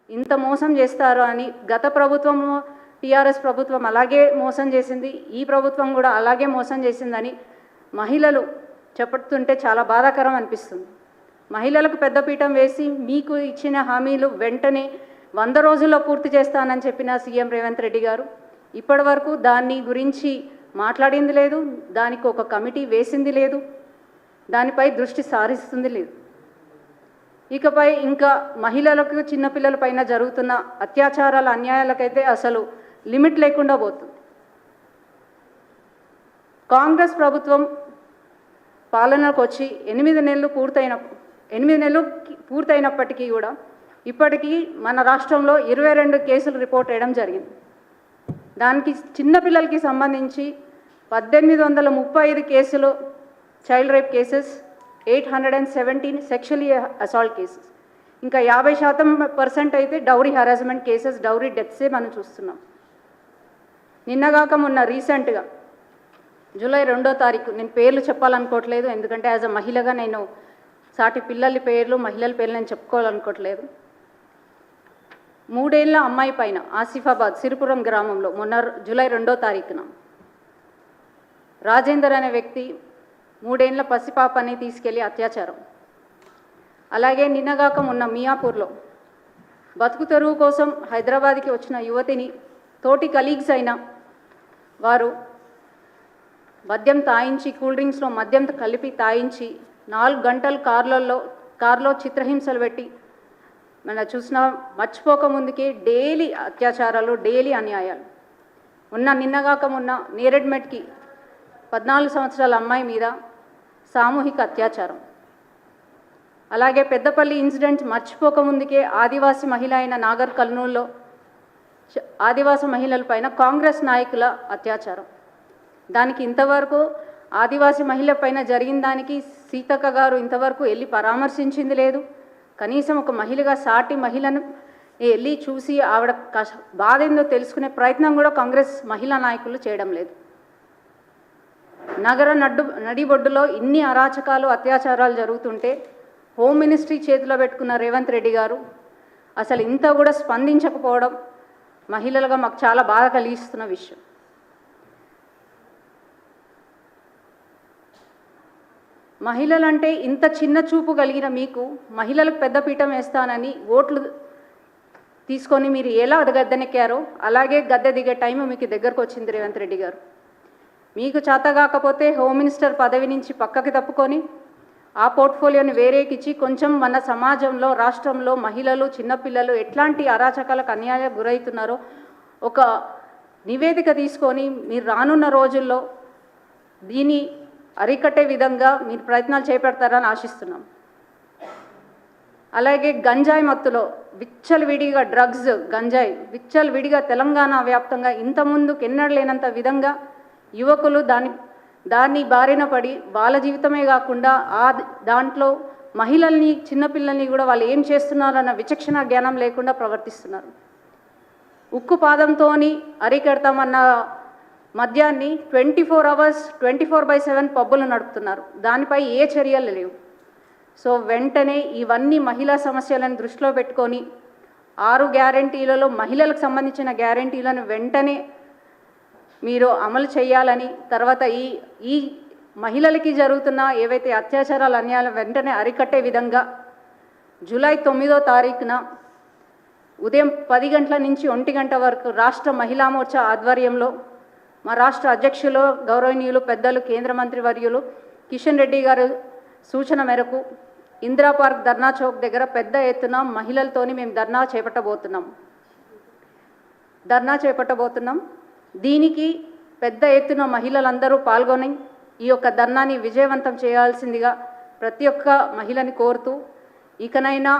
ఇంత మోసం చేస్తారు అని గత ప్రభుత్వం టీఆర్ఎస్ ప్రభుత్వం అలాగే మోసం చేసింది, ఈ ప్రభుత్వం కూడా అలాగే మోసం చేసిందని మహిళలు చెప్పుతుంటే చాలా బాధాకరం అనిపిస్తుంది. మహిళలకు పెద్దపీఠం వేసి మీకు ఇచ్చిన హామీలు వెంటనే 100 రోజుల్లో పూర్తి చేస్తానని చెప్పిన సీఎం రేవంత్ రెడ్డి గారు ఇప్పటి వరకు దాని గురించి మాట్లాడింది లేదు, దానికి ఒక కమిటీ వేసింది లేదు, దానిపై దృష్టి సారిస్తుంది లేదు. ఇకపై ఇంకా మహిళలకు చిన్నపిల్లల పైన జరుగుతున్న అత్యాచారాల అన్యాయాలకైతే అసలు లిమిట్ లేకుండా పోతుంది. కాంగ్రెస్ ప్రభుత్వం పాలనకు వచ్చి 8 నెలలు పూర్తయినప్పటికీ కూడా ఇప్పటికీ మన రాష్ట్రంలో 22 కేసులు రిపోర్ట్ చేయడం జరిగింది. దానికి చిన్నపిల్లలకి సంబంధించి 1835 కేసులు child rape cases, 817 sexually assault cases, ఇంకా 50% అయితే డౌరీ హెరాస్మెంట్ కేసెస్, డౌరీ డెత్సే మనం చూస్తున్నాం. నిన్నగాక మొన్న రీసెంట్గా జూలై 2వ తారీఖు, నేను పేర్లు చెప్పాలనుకోవట్లేదు ఎందుకంటే యాజ్ అ మహిళగా నేను సాటి పిల్లల పేర్లు మహిళల పేర్లు నేను చెప్పుకోవాలనుకోవట్లేదు. 3 ఏళ్ల అమ్మాయి పైన ఆసిఫాబాద్ సిరిపురం గ్రామంలో మొన్న జూలై 2వ తారీఖున రాజేందర్ అనే వ్యక్తి 3 ఏళ్ల పసిపాపని తీసుకెళ్లి అత్యాచారం. అలాగే నిన్నగాక మొన్న మియాపూర్లో బతుకు తెరువు కోసం హైదరాబాద్కి వచ్చిన యువతిని తోటి కలీగ్స్ అయిన వారు మద్యం తాయించి, కూల్ డ్రింక్స్లో మద్యం కలిపి తాయించి 4 గంటలు కార్లో చిత్రహింసలు పెట్టి మన చూసిన మర్చిపోకముందుకే డైలీ అత్యాచారాలు, డైలీ అన్యాయాలు. నిన్నగాక మొన్న నేరెడ్మెట్కి 14 సంవత్సరాల అమ్మాయి మీద సామూహిక అత్యాచారం. అలాగే పెద్దపల్లి ఇన్సిడెంట్ మర్చిపోకముందుకే ఆదివాసీ మహిళ అయిన నాగర్ కర్నూల్లో ఆదివాసీ మహిళలపైన కాంగ్రెస్ నాయకుల అత్యాచారం. దానికి ఇంతవరకు ఆదివాసీ మహిళ పైన జరిగిన దానికి సీతక్క గారు ఇంతవరకు వెళ్ళి పరామర్శించింది లేదు. కనీసం ఒక మహిళగా సాటి మహిళను వెళ్ళి చూసి ఆవిడ బాధ ఏందో తెలుసుకునే ప్రయత్నం కూడా కాంగ్రెస్ మహిళా నాయకులు చేయడం లేదు. నగర నడిబొడ్డులో ఇన్ని అరాచకాలు, అత్యాచారాలు జరుగుతుంటే హోమ్ మినిస్ట్రీ చేతిలో పెట్టుకున్న రేవంత్ రెడ్డి గారు అసలు ఇంత కూడా స్పందించకపోవడం మహిళలుగా మాకు చాలా బాధ కలిగిస్తున్న విషయం. మహిళలంటే ఇంత చిన్న చూపు కలిగిన మీకు మహిళలకు పెద్దపీఠం వేస్తానని ఓట్లు తీసుకొని మీరు ఎలా గద్దెనెక్కారో అలాగే గద్దె దిగే టైం మీకు దగ్గరకు వచ్చింది రేవంత్ రెడ్డి గారు. మీకు చేత కాకపోతే హోమ్ మినిస్టర్ పదవి నుంచి పక్కకి తప్పుకొని ఆ పోర్ట్ఫోలియోని వేరేకిచ్చి కొంచెం మన సమాజంలో, రాష్ట్రంలో మహిళలు, చిన్నపిల్లలు ఎట్లాంటి అరాచకాలకు అన్యాయం గురవుతున్నారో ఒక నివేదిక తీసుకొని మీరు రానున్న రోజుల్లో దీన్ని అరికట్టే విధంగా మీరు ప్రయత్నాలు చేపడతారని ఆశిస్తున్నాం. అలాగే గంజాయి మత్తులో విచ్చలవిడిగా డ్రగ్స్, గంజాయి విచ్చలవిడిగా తెలంగాణ వ్యాప్తంగా ఇంతకుముందుకు ఎన్నడూ లేనంత విధంగా యువకులు దాన్ని బారిన పడి వాళ్ళ జీవితమే కాకుండా దాంట్లో మహిళల్ని, చిన్నపిల్లల్ని కూడా వాళ్ళు ఏం చేస్తున్నారన్న విచక్షణ జ్ఞానం లేకుండా ప్రవర్తిస్తున్నారు. ఉక్కు పాదంతో అరికెడతామన్న మద్యాన్ని 24 hours 24/7 పబ్బులు నడుపుతున్నారు. దానిపై ఏ చర్యలు లేవు. సో వెంటనే ఇవన్నీ మహిళా సమస్యలను దృష్టిలో పెట్టుకొని 6 గ్యారెంటీలలో మహిళలకు సంబంధించిన గ్యారెంటీలను వెంటనే మీరు అమలు చేయాలని, తర్వాత ఈ మహిళలకి జరుగుతున్న ఏవైతే అత్యాచారాలు, అన్యాయాలు వెంటనే అరికట్టే విధంగా జూలై 9వ తారీఖున ఉదయం 10 గంటల నుంచి 1 గంట వరకు రాష్ట్ర మహిళా మోర్చా ఆధ్వర్యంలో మా రాష్ట్ర అధ్యక్షులు గౌరవనీయులు పెద్దలు కేంద్ర మంత్రి వర్యులు కిషన్ రెడ్డి గారు సూచన మేరకు ఇందిరా పార్క్ ధర్నా చౌక్ దగ్గర పెద్ద ఎత్తున మహిళలతోని మేము ధర్నా చేపట్టబోతున్నాం. దీనికి పెద్ద ఎత్తున మహిళలందరూ పాల్గొని ఈ యొక్క ధర్నాని విజయవంతం చేయాల్సిందిగా ప్రతి ఒక్క మహిళని కోరుతూ, ఇకనైనా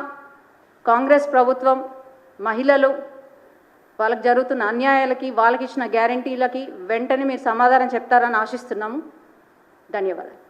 కాంగ్రెస్ ప్రభుత్వం మహిళలు వాళ్ళకి జరుగుతున్న అన్యాయాలకి, వాళ్ళకి ఇచ్చిన గ్యారెంటీలకి వెంటనే మీరు సమాధానం చెప్తారని ఆశిస్తున్నాము. ధన్యవాదాలు.